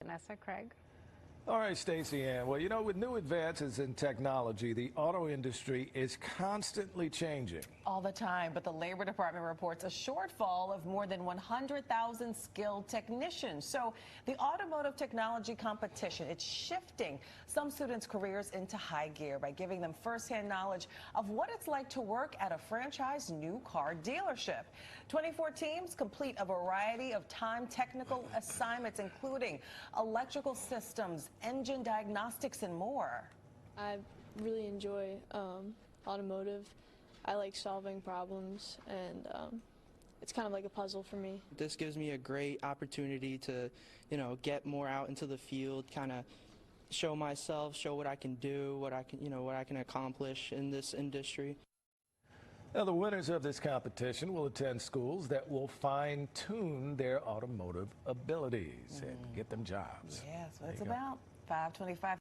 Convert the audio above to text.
Vanessa, Craig. All right, Stacey Ann. Well, you know, with new advances in technology, the auto industry is constantly changing. All the time, but the Labor Department reports a shortfall of more than 100,000 skilled technicians. So the Automotive Technology Competition, it's shifting some students' careers into high gear by giving them firsthand knowledge of what it's like to work at a franchise new car dealership. 24 teams complete a variety of time technical assignments, including electrical systems, engine diagnostics, and more. I really enjoy automotive. I like solving problems, and it's kind of like a puzzle for me. This gives me a great opportunity to, get more out into the field, kind of show myself, show what I can do, what I can accomplish in this industry. Now, the winners of this competition will attend schools that will fine-tune their automotive abilities and get them jobs. Yes, what it's about. 525.